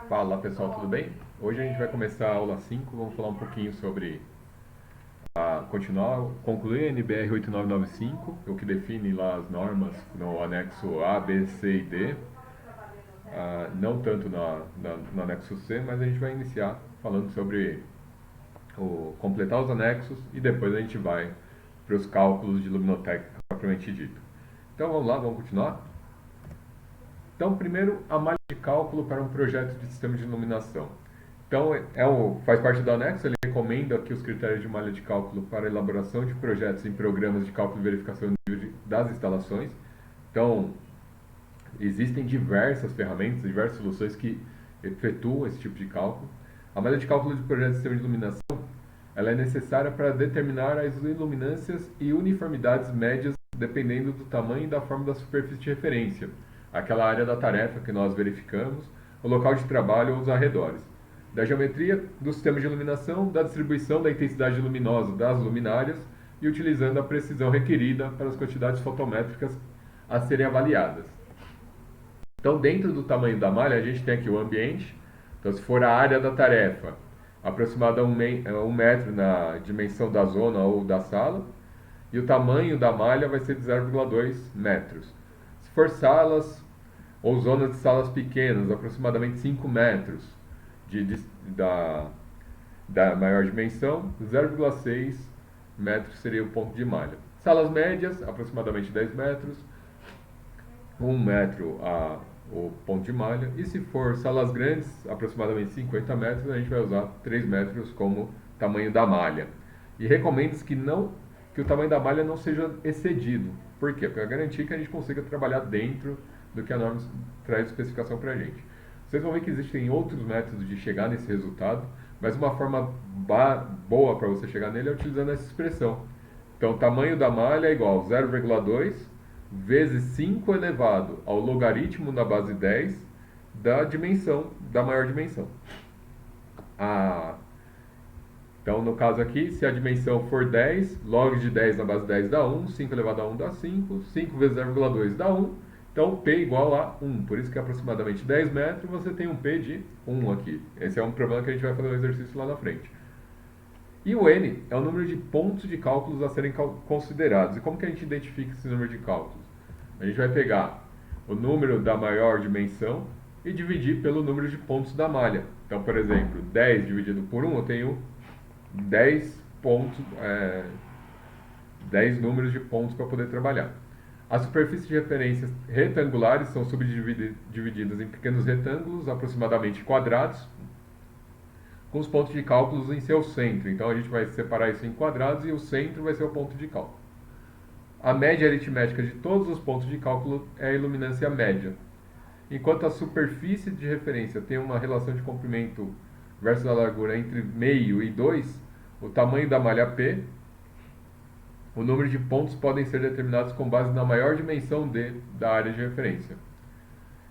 Fala pessoal, tudo bem? Hoje a gente vai começar a aula 5. Vamos falar um pouquinho sobre concluir a NBR 8995, o que define lá as normas no anexo A, B, C e D. Não tanto no anexo C, mas a gente vai iniciar falando sobre completar os anexos e depois a gente vai para os cálculos de luminotécnica propriamente dito. Então vamos lá, vamos continuar? Então, primeiro, a malha de cálculo para um projeto de sistema de iluminação. Então, faz parte do anexo, ele recomenda que os critérios de malha de cálculo para a elaboração de projetos em programas de cálculo e verificação das instalações. Então, existem diversas ferramentas, diversas soluções que efetuam esse tipo de cálculo. A malha de cálculo de projeto de sistema de iluminação, ela é necessária para determinar as iluminâncias e uniformidades médias dependendo do tamanho e da forma da superfície de referência, aquela área da tarefa que nós verificamos, o local de trabalho ou os arredores, da geometria do sistema de iluminação, da distribuição da intensidade luminosa das luminárias e utilizando a precisão requerida para as quantidades fotométricas a serem avaliadas. Então, dentro do tamanho da malha, a gente tem aqui o ambiente. Então, se for a área da tarefa, aproximada a 1 metro na dimensão da zona ou da sala, e o tamanho da malha vai ser de 0,2 metros. Se for salas ou zonas de salas pequenas, aproximadamente 5 metros da maior dimensão, 0,6 metros seria o ponto de malha. Salas médias, aproximadamente 10 metros, 1 metro o ponto de malha. E se for salas grandes, aproximadamente 50 metros, a gente vai usar 3 metros como tamanho da malha. E recomenda-se que o tamanho da malha não seja excedido. Por quê? Para garantir que a gente consiga trabalhar dentro do que a norma traz de especificação para a gente. Vocês vão ver que existem outros métodos de chegar nesse resultado, mas uma forma boa para você chegar nele é utilizando essa expressão. Então, o tamanho da malha é igual a 0,2 vezes 5 elevado ao logaritmo na base 10 da maior dimensão. Então, no caso aqui, se a dimensão for 10, log de 10 na base 10 dá 1, 5 elevado a 1 dá 5, 5 vezes 0,2 dá 1, então P igual a 1. Por isso que é aproximadamente 10 metros, você tem um P de 1 aqui. Esse é um problema que a gente vai fazer um exercício lá na frente. E o N é o número de pontos de cálculos a serem considerados. E como que a gente identifica esse número de cálculos? A gente vai pegar o número da maior dimensão e dividir pelo número de pontos da malha. Então, por exemplo, 10 dividido por 1, eu tenho 10 números de pontos para poder trabalhar. As superfícies de referências retangulares são subdivididas em pequenos retângulos, aproximadamente quadrados, com os pontos de cálculos em seu centro. Então a gente vai separar isso em quadrados e o centro vai ser o ponto de cálculo. A média aritmética de todos os pontos de cálculo é a iluminância média. Enquanto a superfície de referência tem uma relação de comprimento versus a largura entre meio e 2, o tamanho da malha P, o número de pontos podem ser determinados com base na maior dimensão da área de referência.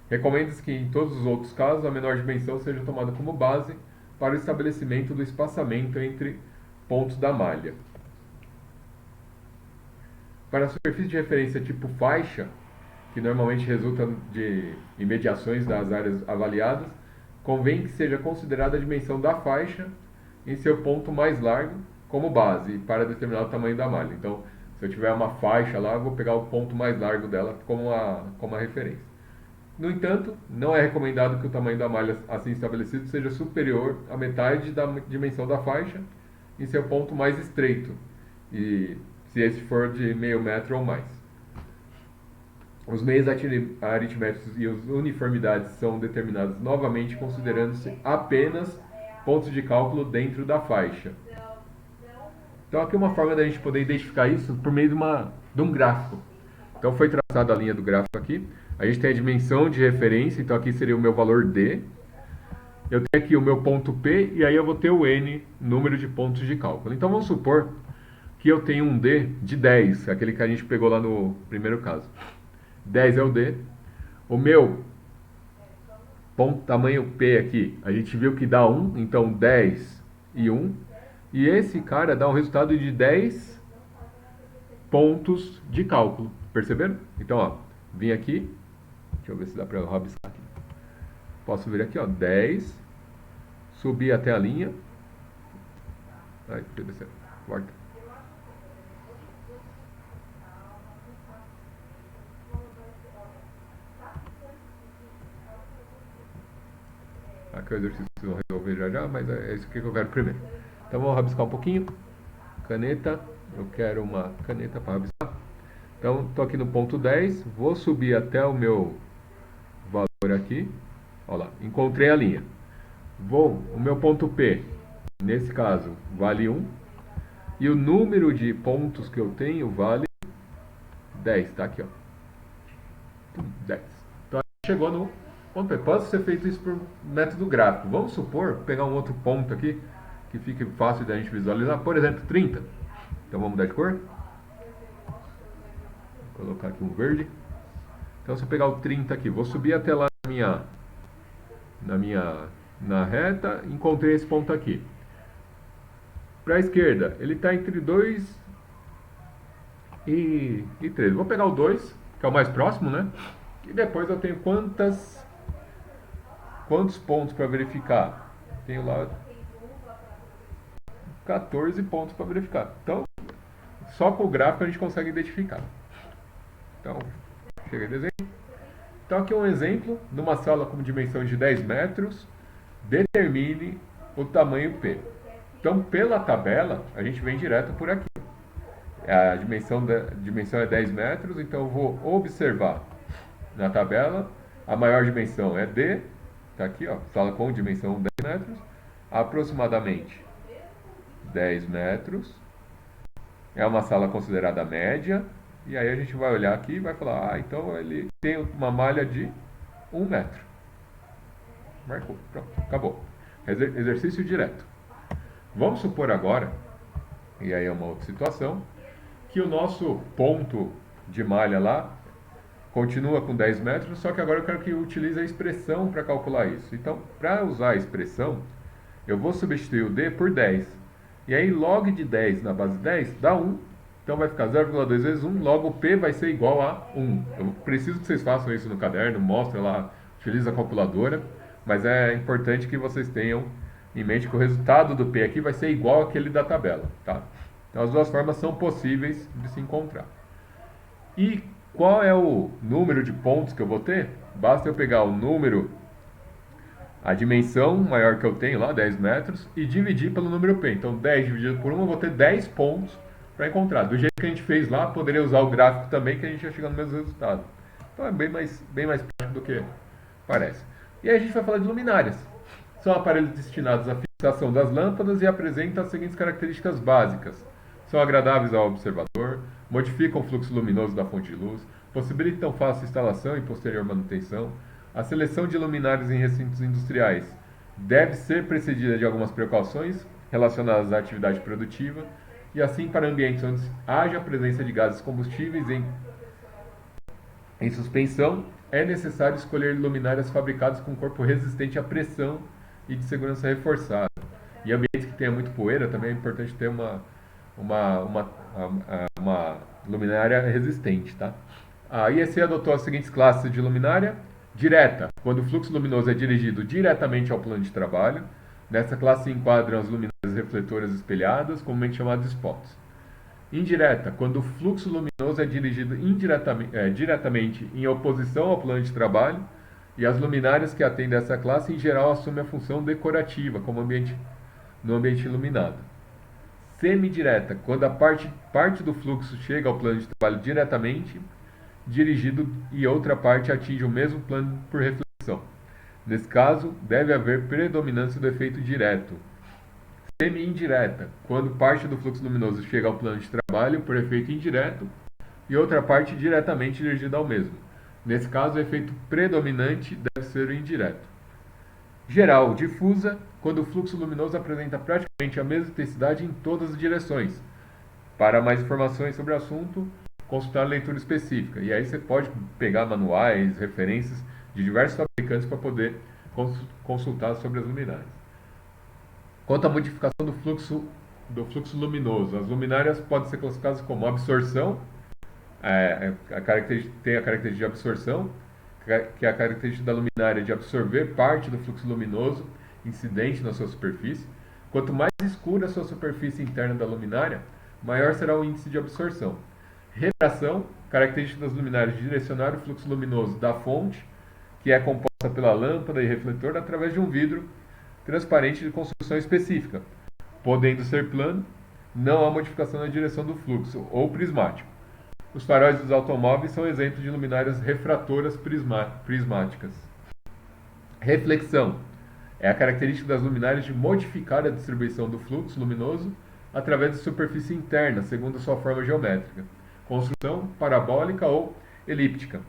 Recomenda-se que em todos os outros casos a menor dimensão seja tomada como base para o estabelecimento do espaçamento entre pontos da malha. Para a superfície de referência tipo faixa, que normalmente resulta de imediações das áreas avaliadas, convém que seja considerada a dimensão da faixa em seu ponto mais largo como base para determinar o tamanho da malha. Então, se eu tiver uma faixa lá, eu vou pegar o ponto mais largo dela como a referência. No entanto, não é recomendado que o tamanho da malha assim estabelecido seja superior à metade da dimensão da faixa em seu ponto mais estreito, e se esse for de meio metro ou mais. Os meios aritméticos e as uniformidades são determinados novamente considerando-se apenas pontos de cálculo dentro da faixa. Então aqui uma forma da gente poder identificar isso por meio de um gráfico. Então foi traçada a linha do gráfico aqui. A gente tem a dimensão de referência, então aqui seria o meu valor D. Eu tenho aqui o meu ponto P e aí eu vou ter o N, número de pontos de cálculo. Então vamos supor que eu tenho um D de 10, aquele que a gente pegou lá no primeiro caso. 10 é o D. O meu ponto tamanho P aqui, a gente viu que dá 1, então 10 e 1. E esse cara dá um resultado de 10 pontos de cálculo. Perceberam? Então, ó, vim aqui. Deixa eu ver se dá para rabiscar aqui. posso vir aqui, ó, 10, subir até a linha. Ai, deixa eu descer, volta. Aqui é o exercício que eu vou resolver já, mas é isso que eu quero primeiro. Então vamos rabiscar um pouquinho. Caneta, eu quero uma caneta para rabiscar. Então estou aqui no ponto 10, vou subir até o meu valor aqui. Olha lá, encontrei a linha. O meu ponto P, nesse caso, vale 1. E o número de pontos que eu tenho vale 10, tá aqui, ó. 10. Então chegou no ponto P. Pode ser feito isso por método gráfico. Vamos supor, pegar um outro ponto aqui, que fique fácil da gente visualizar. Por exemplo, 30. Então vamos mudar de cor. Vou colocar aqui um verde. Então se eu pegar o 30 aqui, vou subir até lá na reta, encontrei esse ponto aqui. Para a esquerda, ele está entre 2 e 3. Vou pegar o 2, que é o mais próximo, né? E depois eu tenho quantos pontos para verificar? Tenho lá 14 pontos para verificar. Então, só com o gráfico a gente consegue identificar. Então, chega de desenho. Então aqui é um exemplo, numa sala com dimensão de 10 metros, determine o tamanho P. Então, pela tabela, a gente vem direto por aqui. A dimensão é 10 metros, então eu vou observar na tabela, a maior dimensão é D, está aqui, ó, sala com dimensão 10 metros, aproximadamente 10 metros, é uma sala considerada média, e aí a gente vai olhar aqui e vai falar, então ele tem uma malha de 1 metro. Marcou, pronto, acabou. Exercício direto. Vamos supor agora, e aí é uma outra situação, que o nosso ponto de malha lá continua com 10 metros, só que agora eu quero que utilize a expressão para calcular isso. Então, para usar a expressão, eu vou substituir o D por 10. E aí, log de 10 na base 10 dá 1. Então, vai ficar 0,2 vezes 1, logo o P vai ser igual a 1. Eu preciso que vocês façam isso no caderno, mostrem lá, utilize a calculadora, mas é importante que vocês tenham em mente que o resultado do P aqui vai ser igual àquele da tabela, tá? Então, as duas formas são possíveis de se encontrar. E qual é o número de pontos que eu vou ter? Basta eu pegar o número, a dimensão maior que eu tenho lá, 10 metros, e dividir pelo número P. Então, 10 dividido por 1, eu vou ter 10 pontos para encontrar. Do jeito que a gente fez lá, poderia usar o gráfico também, que a gente ia chegar no mesmo resultado. Então, é bem mais prático do que parece. E aí a gente vai falar de luminárias. São aparelhos destinados à fixação das lâmpadas e apresentam as seguintes características básicas. São agradáveis ao observador, modificam o fluxo luminoso da fonte de luz, possibilitam fácil instalação e posterior manutenção. A seleção de luminárias em recintos industriais deve ser precedida de algumas precauções relacionadas à atividade produtiva, e assim para ambientes onde haja presença de gases combustíveis em suspensão, é necessário escolher luminárias fabricadas com corpo resistente à pressão e de segurança reforçada. Em ambientes que tenha muito poeira, também é importante ter uma luminária resistente, tá? A IEC adotou as seguintes classes de luminária: direta, quando o fluxo luminoso é dirigido diretamente ao plano de trabalho. Nessa classe se enquadram as luminárias refletoras espelhadas, comumente chamadas spots. Indireta, quando o fluxo luminoso é dirigido diretamente em oposição ao plano de trabalho, e as luminárias que atendem a essa classe, em geral, assumem a função decorativa, como no ambiente iluminado. Semidireta, quando a parte do fluxo chega ao plano de trabalho diretamente dirigido e outra parte atinge o mesmo plano por reflexão. Nesse caso, deve haver predominância do efeito direto. Semi-indireta, quando parte do fluxo luminoso chega ao plano de trabalho por efeito indireto e outra parte diretamente dirigida ao mesmo. Nesse caso, o efeito predominante deve ser o indireto. Geral, difusa, quando o fluxo luminoso apresenta praticamente a mesma intensidade em todas as direções. Para mais informações sobre o assunto, consultar a leitura específica. E aí você pode pegar manuais, referências de diversos fabricantes para poder consultar sobre as luminárias. Quanto à modificação do fluxo luminoso, as luminárias podem ser classificadas como absorção, tem a característica de absorção, que é a característica da luminária de absorver parte do fluxo luminoso incidente na sua superfície. Quanto mais escura a sua superfície interna da luminária, maior será o índice de absorção. Refração, característica das luminárias de direcionar o fluxo luminoso da fonte, que é composta pela lâmpada e refletor, através de um vidro transparente de construção específica, podendo ser plano, não há modificação na direção do fluxo, ou prismático. Os faróis dos automóveis são exemplos de luminárias refratoras prismáticas. Reflexão é a característica das luminárias de modificar a distribuição do fluxo luminoso através da superfície interna, segundo sua forma geométrica. Construção parabólica ou elíptica.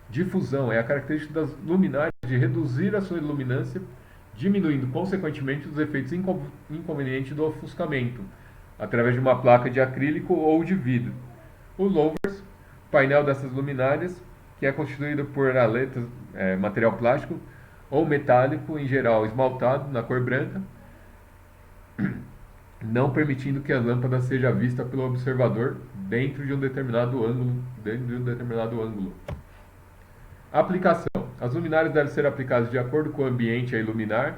Difusão é a característica das luminárias de reduzir a sua iluminância, diminuindo consequentemente os efeitos inconvenientes do ofuscamento, através de uma placa de acrílico ou de vidro. O louvers, painel dessas luminárias, que é constituído por aletas, material plástico ou metálico, em geral esmaltado na cor branca, não permitindo que a lâmpada seja vista pelo observador dentro de um determinado ângulo. Aplicação. As luminárias devem ser aplicadas de acordo com o ambiente a iluminar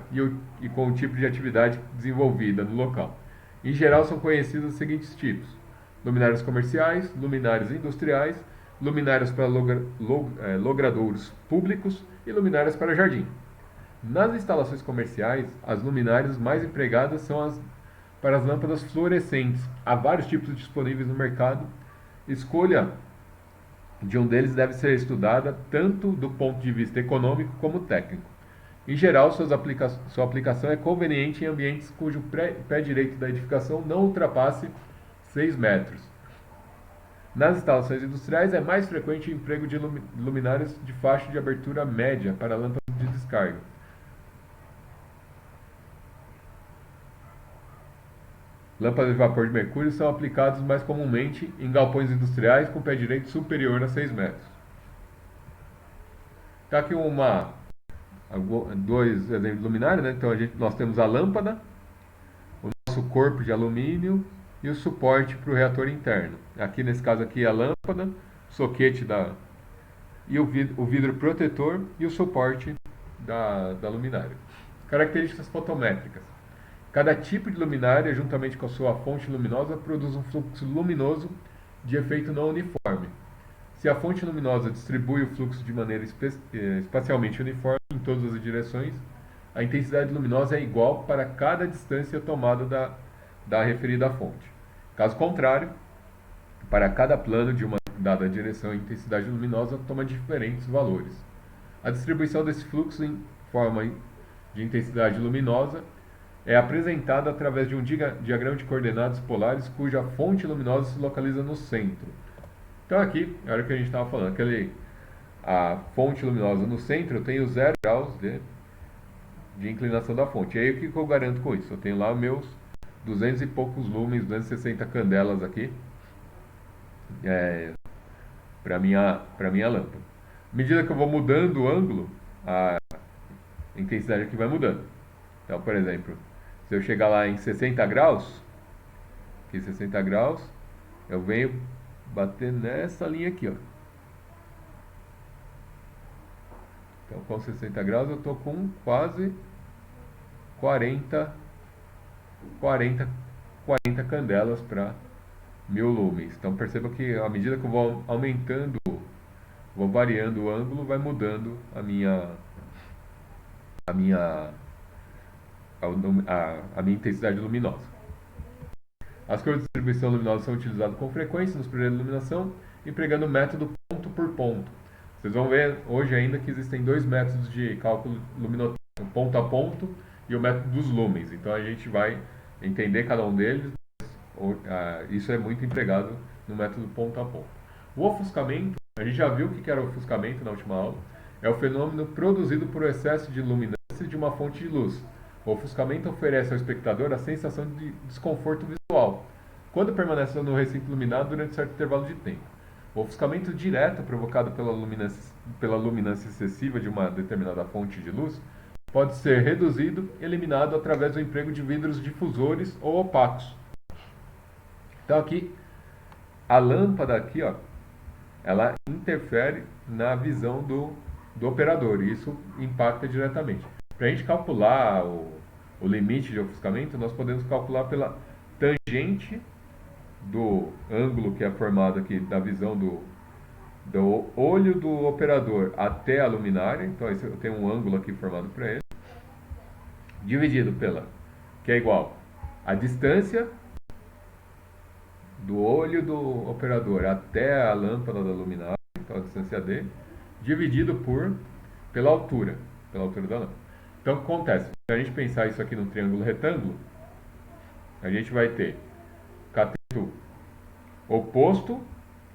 e com o tipo de atividade desenvolvida no local. Em geral, são conhecidos os seguintes tipos: luminárias comerciais, luminárias industriais, luminárias para logradouros públicos e luminárias para jardim. Nas instalações comerciais, as luminárias mais empregadas são para as lâmpadas fluorescentes. Há vários tipos disponíveis no mercado. Escolha de um deles deve ser estudada tanto do ponto de vista econômico como técnico. Em geral, sua aplicação é conveniente em ambientes cujo pé direito da edificação não ultrapasse 6 metros. Nas instalações industriais, é mais frequente o emprego de luminárias de faixa de abertura média para lâmpadas de descarga. Lâmpadas de vapor de mercúrio são aplicadas mais comumente em galpões industriais com pé direito superior a 6 metros. Está aqui dois exemplos de luminária, né? Então nós temos a lâmpada, o nosso corpo de alumínio e o suporte para o reator interno. Aqui nesse caso aqui a lâmpada, o soquete e o vidro protetor e o suporte da luminária. Características fotométricas. Cada tipo de luminária, juntamente com a sua fonte luminosa, produz um fluxo luminoso de efeito não uniforme. Se a fonte luminosa distribui o fluxo de maneira espacialmente uniforme em todas as direções, a intensidade luminosa é igual para cada distância tomada da referida fonte. Caso contrário, para cada plano de uma dada direção, a intensidade luminosa toma diferentes valores. A distribuição desse fluxo em forma de intensidade luminosa é apresentada através de um diagrama de coordenadas polares cuja fonte luminosa se localiza no centro. Então aqui, a hora que a gente estava falando, a fonte luminosa no centro, eu tenho 0 graus de inclinação da fonte. E aí o que eu garanto com isso? Eu tenho lá meus 200 e poucos lumens, 260 candelas aqui, para minha lâmpada. À medida que eu vou mudando o ângulo, a intensidade aqui vai mudando. Então, por exemplo, se eu chegar lá em 60 graus, aqui 60 graus, eu venho bater nessa linha aqui, ó. Então, com 60 graus eu estou com quase 40 candelas para 1000 lumens. Então, perceba que à medida que eu vou aumentando, vou variando o ângulo, vai mudando a minha intensidade luminosa. As cores de distribuição luminosa são utilizadas com frequência nos projetos de iluminação, empregando o método ponto por ponto. Vocês vão ver hoje ainda que existem dois métodos de cálculo luminotécnico, ponto a ponto e o método dos lumens. Então a gente vai entender cada um deles. Isso é muito empregado no método ponto a ponto. O ofuscamento, a gente já viu o que era o ofuscamento na última aula, é o fenômeno produzido por excesso de luminância de uma fonte de luz. O ofuscamento oferece ao espectador a sensação de desconforto visual, quando permanece no recinto iluminado durante certo intervalo de tempo. O ofuscamento direto provocado pela luminância excessiva de uma determinada fonte de luz pode ser reduzido, eliminado através do emprego de vidros difusores ou opacos. Então aqui, a lâmpada aqui, ó, ela interfere na visão do operador, e isso impacta diretamente. Para a gente calcular o limite de ofuscamento, nós podemos calcular pela tangente do ângulo que é formado aqui da visão do olho do operador até a luminária, então eu tenho um ângulo aqui formado para ele, dividido pela, que é igual a distância do olho do operador até a lâmpada da luminária, então a distância D, dividido pela altura da lâmpada. Então o que acontece? Se a gente pensar isso aqui no triângulo retângulo, a gente vai ter cateto oposto,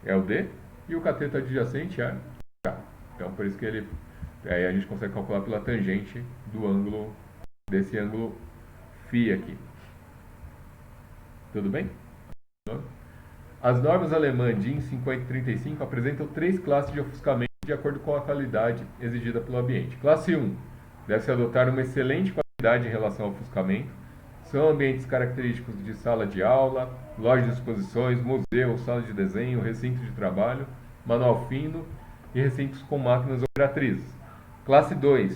é o D, e o cateto adjacente é K. Então por isso que aí a gente consegue calcular pela tangente do ângulo, desse ângulo φ aqui. Tudo bem? As normas alemãs DIN 5035 apresentam 3 classes de ofuscamento de acordo com a qualidade exigida pelo ambiente. Classe 1. Deve-se adotar uma excelente qualidade em relação ao ofuscamento. São ambientes característicos de sala de aula, loja de exposições, museu, sala de desenho, recinto de trabalho, manual fino e recintos com máquinas operatrizes. Classe 2.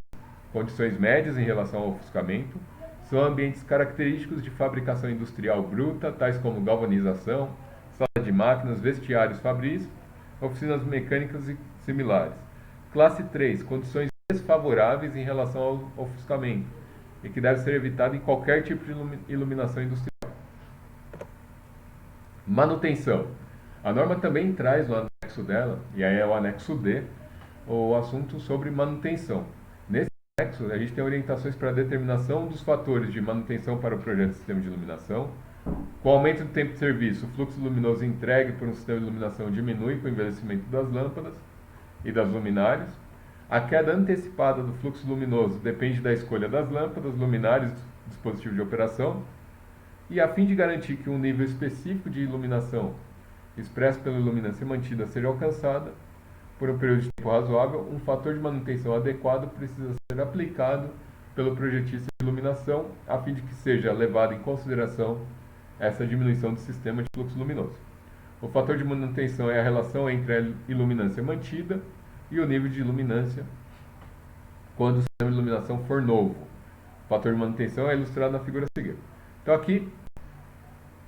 Condições médias em relação ao ofuscamento. São ambientes característicos de fabricação industrial bruta, tais como galvanização, sala de máquinas, vestiários fabris, oficinas mecânicas e similares. Classe 3. Condições desfavoráveis em relação ao ofuscamento e que deve ser evitado em qualquer tipo de iluminação industrial. Manutenção. A norma também traz no anexo dela, e aí é o anexo D, o assunto sobre manutenção. Nesse anexo, a gente tem orientações para a determinação dos fatores de manutenção para o projeto de sistema de iluminação. Com o aumento do tempo de serviço, o fluxo luminoso entregue por um sistema de iluminação diminui com o envelhecimento das lâmpadas e das luminárias. A queda antecipada do fluxo luminoso depende da escolha das lâmpadas, luminárias e dispositivo de operação. E a fim de garantir que um nível específico de iluminação expresso pela iluminância mantida seja alcançada por um período de tempo razoável, um fator de manutenção adequado precisa ser aplicado pelo projetista de iluminação, a fim de que seja levado em consideração essa diminuição do sistema de fluxo luminoso. O fator de manutenção é a relação entre a iluminância mantida e o nível de iluminância quando o sistema de iluminação for novo. O fator de manutenção é ilustrado na figura a seguir. Então aqui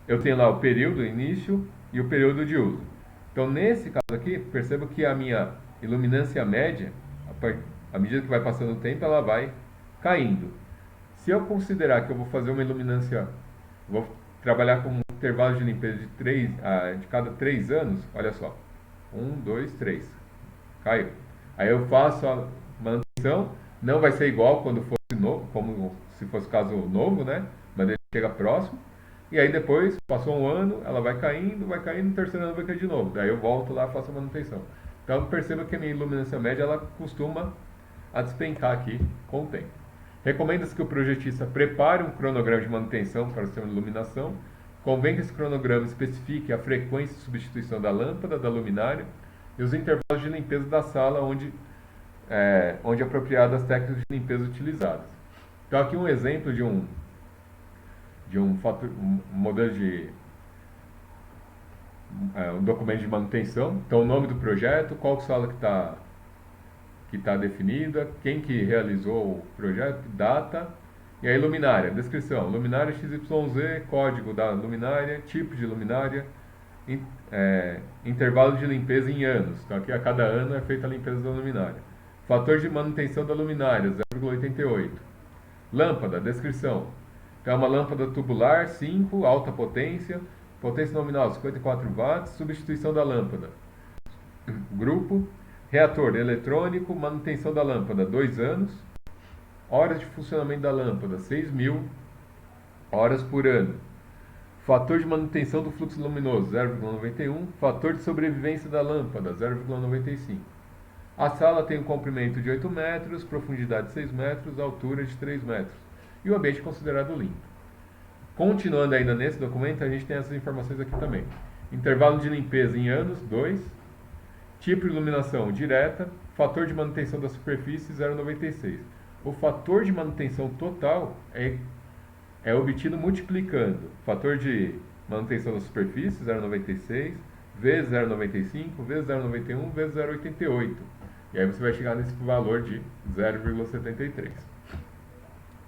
eu tenho lá o período, o início e o período de uso. Então nesse caso aqui, perceba que a minha iluminância média, à medida que vai passando o tempo, ela vai caindo. Se eu considerar que eu vou fazer uma iluminância, vou trabalhar com um intervalo de limpeza de cada 3 anos, olha só, 1, 2, 3, caiu. Aí eu faço a manutenção, não vai ser igual quando fosse novo, como se fosse caso novo, né? Mas ele chega próximo. E aí depois, passou um ano, ela vai caindo, no terceiro ano vai cair de novo. Daí eu volto lá e faço a manutenção. Então perceba que a minha iluminância média, ela costuma a despencar aqui com o tempo. Recomenda-se que o projetista prepare um cronograma de manutenção para o sistema de iluminação. Convém que esse cronograma especifique a frequência de substituição da lâmpada, da luminária e os intervalos de limpeza da sala onde apropriadas as técnicas de limpeza utilizadas. Então aqui um exemplo de um modelo de um documento de manutenção. Então o nome do projeto, qual sala que está definida, quem que realizou o projeto, data, e aí luminária, descrição, luminária XYZ, código da luminária, tipo de luminária, intervalo de limpeza em anos. Então aqui a cada ano é feita a limpeza da luminária. Fator de manutenção da luminária, 0,88. Lâmpada, descrição. Então é uma lâmpada tubular, 5, alta potência nominal 54 watts, substituição da lâmpada. Grupo, reator eletrônico, manutenção da lâmpada, 2 anos. Horas de funcionamento da lâmpada, 6.000 horas por ano. Fator de manutenção do fluxo luminoso, 0,91. Fator de sobrevivência da lâmpada, 0,95. A sala tem um comprimento de 8 metros, profundidade de 6 metros, altura de 3 metros. E o ambiente considerado limpo. Continuando ainda nesse documento, a gente tem essas informações aqui também. Intervalo de limpeza em anos, 2. Tipo de iluminação direta. Fator de manutenção da superfície, 0,96. O fator de manutenção total é obtido multiplicando fator de manutenção da superfície, 0,96, vezes 0,95, vezes 0,91, vezes 0,88. E aí você vai chegar nesse valor de 0,73.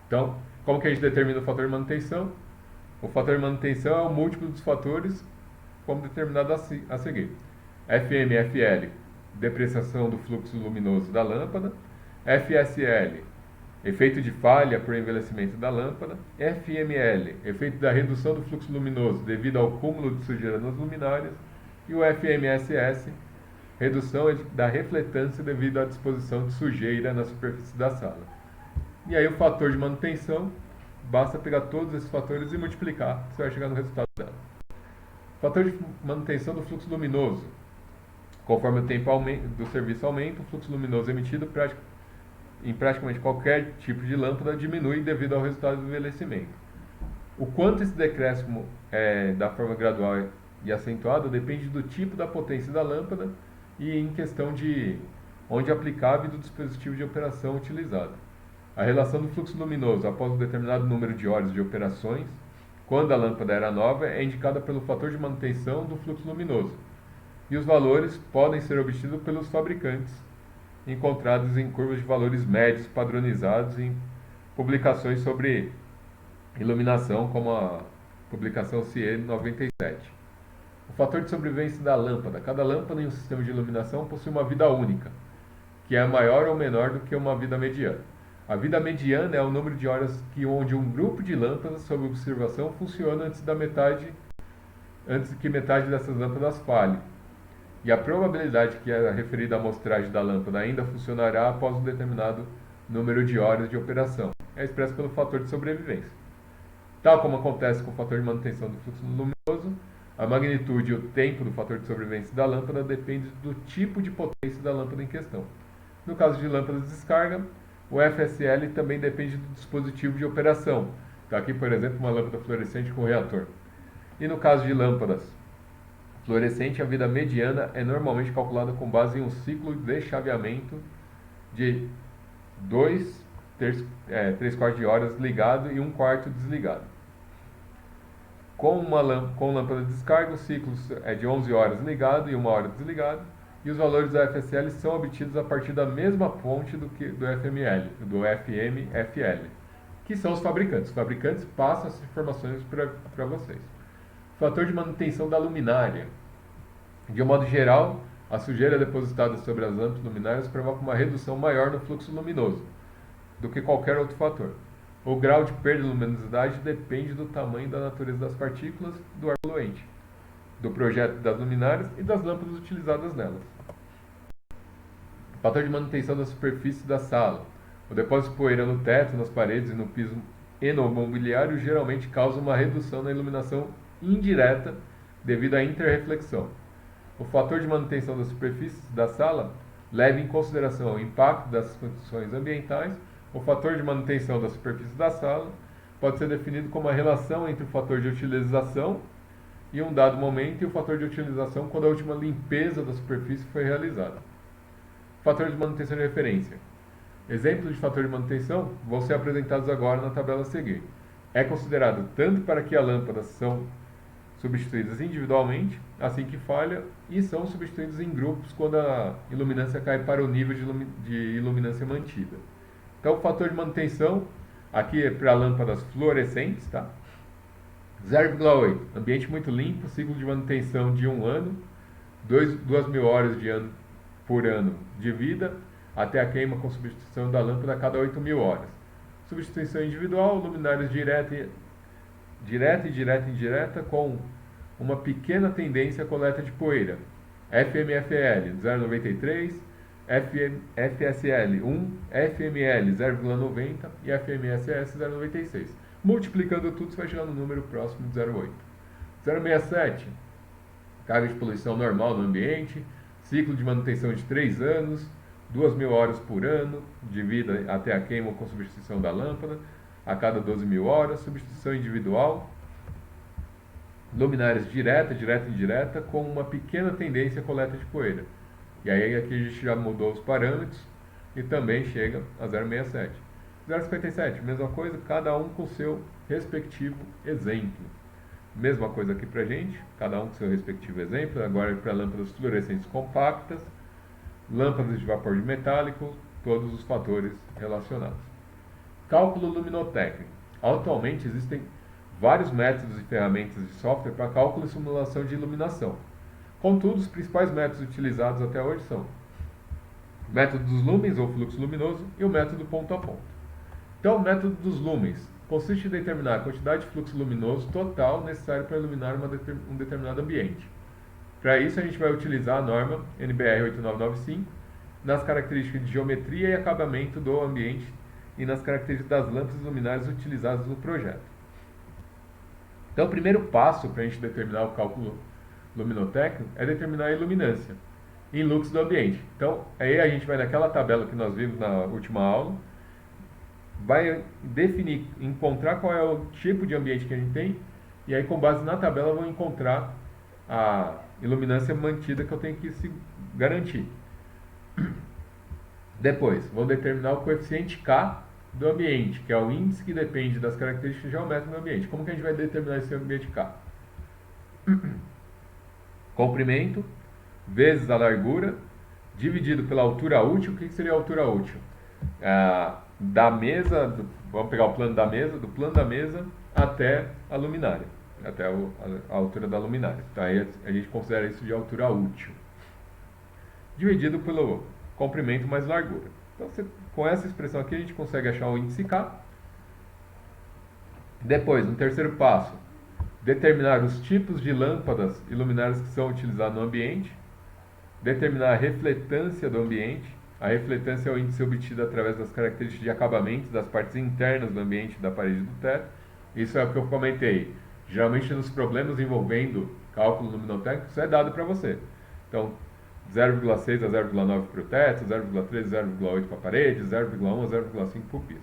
Então, como que a gente determina o fator de manutenção? O fator de manutenção é o múltiplo dos fatores, como determinado a seguir. FMFL, depreciação do fluxo luminoso da lâmpada. FSL, efeito de falha por envelhecimento da lâmpada. FML, efeito da redução do fluxo luminoso devido ao cúmulo de sujeira nas luminárias. E o FMSS, redução da refletância devido à disposição de sujeira na superfície da sala. E aí o fator de manutenção, basta pegar todos esses fatores e multiplicar, você vai chegar no resultado dela. Fator de manutenção do fluxo luminoso. Conforme o tempo do serviço aumenta, o fluxo luminoso emitido em praticamente qualquer tipo de lâmpada diminui devido ao resultado do envelhecimento. O quanto esse decréscimo é da forma gradual e acentuada depende do tipo da potência da lâmpada e em questão de onde aplicável e do dispositivo de operação utilizado. A relação do fluxo luminoso após um determinado número de horas de operações, quando a lâmpada era nova, é indicada pelo fator de manutenção do fluxo luminoso. E os valores podem ser obtidos pelos fabricantes, encontrados em curvas de valores médios padronizados em publicações sobre iluminação, como a publicação CIE 97. O fator de sobrevivência da lâmpada. Cada lâmpada em um sistema de iluminação possui uma vida única, que é maior ou menor do que uma vida mediana. A vida mediana é o número de horas onde um grupo de lâmpadas sob observação funciona antes que metade dessas lâmpadas falhe. E a probabilidade que é referida à amostragem da lâmpada ainda funcionará após um determinado número de horas de operação. É expresso pelo fator de sobrevivência. Tal como acontece com o fator de manutenção do fluxo luminoso, a magnitude e o tempo do fator de sobrevivência da lâmpada depende do tipo de potência da lâmpada em questão. No caso de lâmpadas de descarga, o FSL também depende do dispositivo de operação. Então, aqui, por exemplo, uma lâmpada fluorescente com reator. E no caso de lâmpadas fluorescente, a vida mediana é normalmente calculada com base em um ciclo de chaveamento de 3/4 de horas ligado e 1/4 desligado. Com lâmpada de descarga, o ciclo é de 11 horas ligado e 1 hora desligado, e os valores da FSL são obtidos a partir da mesma fonte do FML, do FMFL, que são os fabricantes. Os fabricantes passam essas informações para vocês. Fator de manutenção da luminária. De um modo geral, a sujeira depositada sobre as lâmpadas luminárias provoca uma redução maior no fluxo luminoso do que qualquer outro fator. O grau de perda de luminosidade depende do tamanho e da natureza das partículas do ar poluente, do projeto das luminárias e das lâmpadas utilizadas nelas. Fator de manutenção da superfície da sala. O depósito de poeira no teto, nas paredes e no piso e no mobiliário geralmente causa uma redução na iluminação indireta devido à interreflexão. O fator de manutenção da superfície da sala leva em consideração o impacto das condições ambientais. O fator de manutenção da superfície da sala pode ser definido como a relação entre o fator de utilização em um dado momento e o fator de utilização quando a última limpeza da superfície foi realizada. Fator de manutenção de referência. Exemplos de fator de manutenção vão ser apresentados agora na tabela a seguir. É considerado tanto para que as lâmpadas são substituídas individualmente, assim que falha, e são substituídos em grupos quando a iluminância cai para o nível de iluminância mantida. Então, o fator de manutenção, aqui é para lâmpadas fluorescentes, tá? 0,8, ambiente muito limpo, ciclo de manutenção de 1 ano, 2.000 horas por ano de vida, até a queima com substituição da lâmpada a cada 8.000 horas. Substituição individual, luminárias direta e indireta com uma pequena tendência à coleta de poeira. FMFL 0,93, FSL 1, FML 0,90 e FMSS 0,96. Multiplicando tudo, você vai chegar no número próximo de 0,8. 0,67, carga de poluição normal no ambiente, ciclo de manutenção de 3 anos, 2.000 horas por ano de vida até a queima com substituição da lâmpada, a cada 12.000 horas, substituição individual, luminárias direta e indireta, com uma pequena tendência à coleta de poeira. E aí aqui a gente já mudou os parâmetros e também chega a 0,67. 0,57, mesma coisa, cada um com seu respectivo exemplo. Mesma coisa aqui pra gente, cada um com seu respectivo exemplo, agora para lâmpadas fluorescentes compactas. lâmpadas de vapor de metálico, todos os fatores relacionados. Cálculo luminotécnico. Atualmente existem vários métodos e ferramentas de software para cálculo e simulação de iluminação. Contudo, os principais métodos utilizados até hoje são o método dos lumens ou fluxo luminoso e o método ponto a ponto. Então, o método dos lumens consiste em determinar a quantidade de fluxo luminoso total necessário para iluminar um determinado ambiente. Para isso, a gente vai utilizar a norma NBR 8995 nas características de geometria e acabamento do ambiente e nas características das lâmpadas luminárias utilizadas no projeto. Então, o primeiro passo para a gente determinar o cálculo luminotécnico é determinar a iluminância em lux do ambiente. Então, aí a gente vai naquela tabela que nós vimos na última aula, vai definir, encontrar qual é o tipo de ambiente que a gente tem, e aí com base na tabela eu vou encontrar a iluminância mantida que eu tenho que se garantir. Depois, vou determinar o coeficiente K do ambiente, que é o índice que depende das características geométricas do ambiente. Como que a gente vai determinar esse ambiente K? Comprimento vezes a largura dividido pela altura útil. O que seria a altura útil? Da mesa, vamos pegar o plano da mesa, do plano da mesa até a luminária, até a altura da luminária. Então aí a gente considera isso de altura útil, dividido pelo comprimento mais largura. Então com essa expressão aqui a gente consegue achar o índice K. Depois, no terceiro passo, determinar os tipos de lâmpadas e luminárias que são utilizadas no ambiente, determinar a refletância do ambiente. A refletância é o índice obtido através das características de acabamento das partes internas do ambiente, da parede do teto. Isso é o que eu comentei. Geralmente nos problemas envolvendo cálculo luminotécnico, isso é dado para você. Então, 0,6 a 0,9 para o teto, 0,3 a 0,8 para a parede, 0,1 a 0,5 para o piso.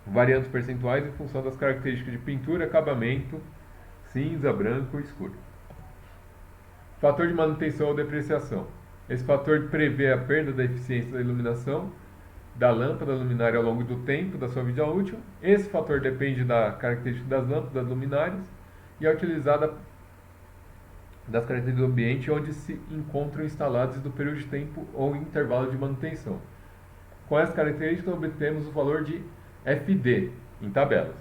Variando percentuais em função das características de pintura, acabamento, cinza, branco e escuro. Fator de manutenção ou depreciação. Esse fator prevê a perda da eficiência da iluminação da lâmpada luminária ao longo do tempo da sua vida útil. Esse fator depende da característica das lâmpadas luminárias e é utilizada das características do ambiente onde se encontram instalados e do período de tempo ou intervalo de manutenção. Com essa característica, obtemos o valor de FD em tabelas.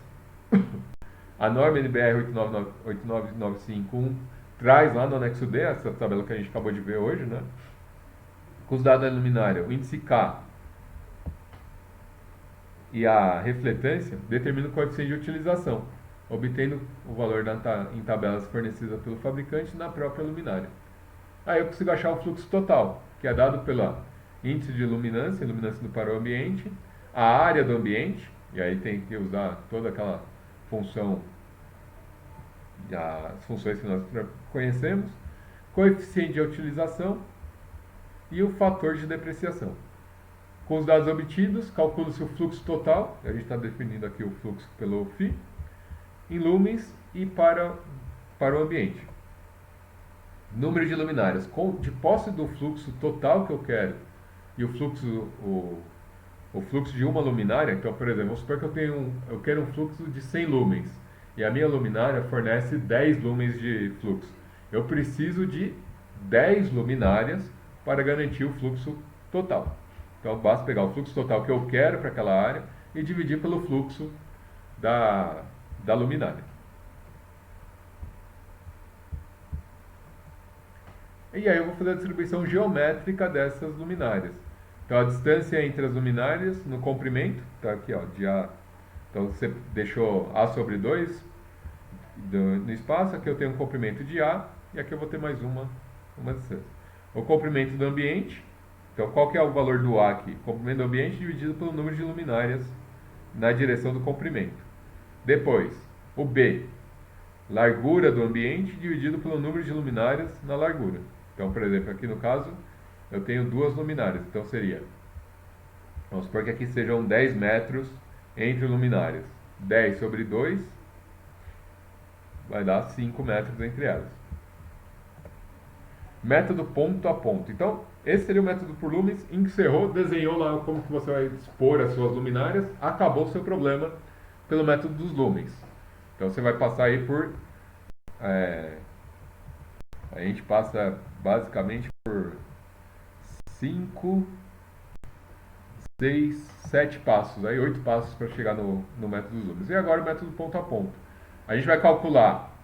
A norma NBR 89951 traz lá no anexo D, essa tabela que a gente acabou de ver hoje, né? Com os dados da luminária, o índice K e a refletância determinam o coeficiente de utilização, obtendo o valor em tabelas fornecidas pelo fabricante na própria luminária. Aí eu consigo achar o fluxo total, que é dado pela índice de iluminância, iluminância para o ambiente, a área do ambiente, e aí tem que usar toda aquela função, as funções que nós conhecemos, coeficiente de utilização e o fator de depreciação. Com os dados obtidos, calcula-se o fluxo total, a gente está definindo aqui o fluxo pelo φ, em lumens e para o ambiente. Número de luminárias, de posse do fluxo total que eu quero e o fluxo de uma luminária. Então, por exemplo, vamos supor que eu quero um fluxo de 100 lumens e a minha luminária fornece 10 lumens de fluxo. Eu preciso de 10 luminárias para garantir o fluxo total. Então, basta pegar o fluxo total que eu quero para aquela área e dividir pelo fluxo da luminária. E aí eu vou fazer a distribuição geométrica dessas luminárias. Então, a distância entre as luminárias no comprimento, está aqui, ó, de A. Então, você deixou A sobre 2 no espaço, aqui eu tenho um comprimento de A, e aqui eu vou ter mais uma distância. O comprimento do ambiente, então qual que é o valor do A aqui? Comprimento do ambiente dividido pelo número de luminárias na direção do comprimento. Depois, o B, largura do ambiente dividido pelo número de luminárias na largura. Então, por exemplo, aqui no caso, eu tenho 2 luminárias, então seria, vamos supor que aqui sejam 10 metros entre luminárias. 10 sobre 2 vai dar 5 metros entre elas. Método ponto a ponto. Então, esse seria o método por lumens. Encerrou, desenhou lá como que você vai expor as suas luminárias, acabou o seu problema pelo método dos lumens. Então, você vai passar aí por... a gente passa basicamente por 5, 6, 7 passos, aí 8 passos para chegar no método dos lumes. E agora o método ponto a ponto. A gente vai calcular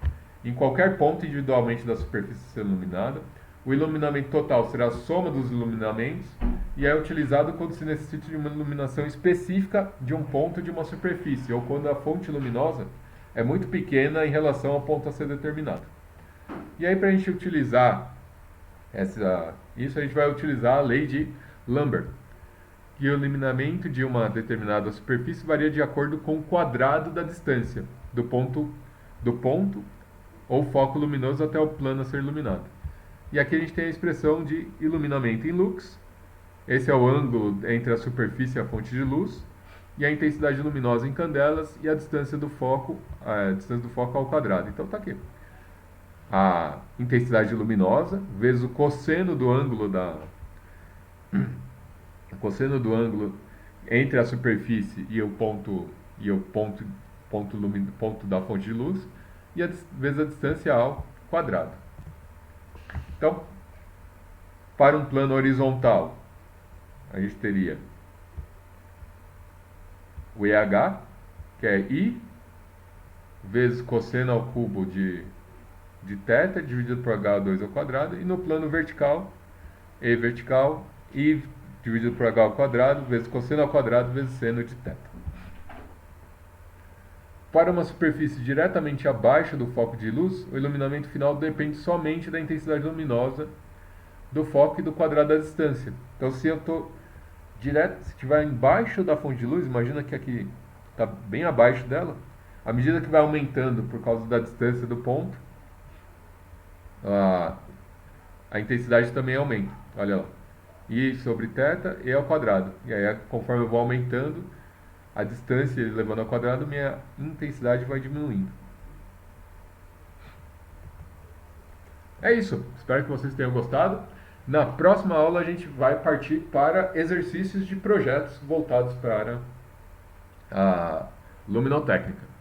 em qualquer ponto individualmente da superfície a ser iluminada. O iluminamento total será a soma dos iluminamentos e é utilizado quando se necessita de uma iluminação específica de um ponto de uma superfície, ou quando a fonte luminosa é muito pequena em relação ao ponto a ser determinado. E aí, para a gente utilizar isso, a gente vai utilizar a lei de Lambert, que o iluminamento de uma determinada superfície varia de acordo com o quadrado da distância do ponto ou foco luminoso até o plano a ser iluminado. E aqui a gente tem a expressão de iluminamento em lux. Esse é o ângulo entre a superfície e a fonte de luz, e a intensidade luminosa em candelas e a distância do foco ao quadrado. Então está aqui. A intensidade luminosa vezes o cosseno do ângulo entre a superfície e o ponto da fonte de luz, e vezes a distância ao quadrado. Então, para um plano horizontal, a gente teria o EH, que é I vezes cosseno ao cubo de θ dividido por H2 ao quadrado, e no plano vertical, E vertical, I dividido por H ao quadrado vezes cosseno ao quadrado vezes seno de θ. Para uma superfície diretamente abaixo do foco de luz, o iluminamento final depende somente da intensidade luminosa do foco e do quadrado da distância. Então, se estiver embaixo da fonte de luz, imagina que aqui está bem abaixo dela, à medida que vai aumentando por causa da distância do ponto, a intensidade também aumenta. Olha lá. I sobre θ, E ao quadrado. E aí, conforme eu vou aumentando a distância elevando ao quadrado, minha intensidade vai diminuindo. É isso. Espero que vocês tenham gostado. Na próxima aula a gente vai partir para exercícios de projetos voltados para a luminotécnica.